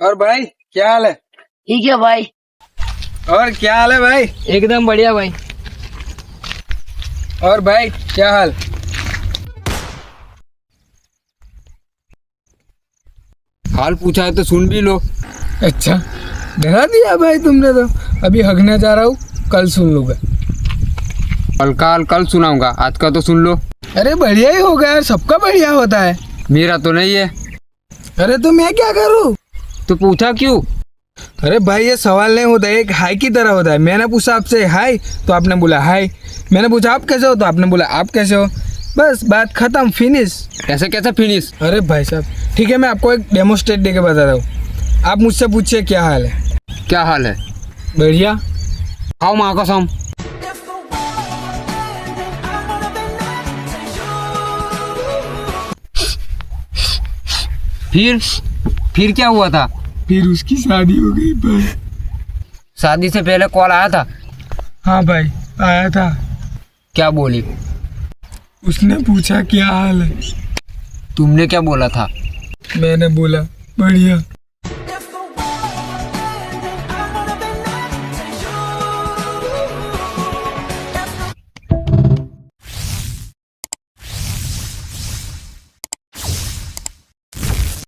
और भाई क्या हाल है? ठीक है भाई। और क्या हाल है भाई? एकदम बढ़िया भाई। और भाई क्या हाल? हाल पूछा है तो सुन भी लो। अच्छा, डरा दिया भाई तुमने तो। अभी हगने जा रहा हूँ, कल सुन लूंगा। कल का हाल कल सुनाऊंगा, आज का तो सुन लो। अरे बढ़िया ही होगा यार, सबका बढ़िया होता है। मेरा तो नहीं है। अरे तो मैं क्या करूँ? तो पूछा क्यों? अरे भाई ये सवाल नहीं होता है, एक हाय की तरह होता है। मैंने पूछा आपसे हाय तो आपने बोला हाय, मैंने पूछा आप कैसे हो तो आपने बोला आप कैसे हो। बस बात खत्म, फिनिश। ऐसे कैसे फिनिश? अरे भाई साहब ठीक है, मैं आपको एक डेमोस्ट्रेट दे के बता रहा हूँ। आप मुझसे पूछिए क्या हाल है। क्या हाल है? बढ़िया। खाओ माँ कसम। फिर क्या हुआ था? फिर उसकी शादी हो गई भाई। शादी से पहले कॉल आया था? हाँ भाई आया था। क्या बोली? उसने पूछा क्या हाल है, तुमने क्या बोला था? मैंने बोला बढ़िया।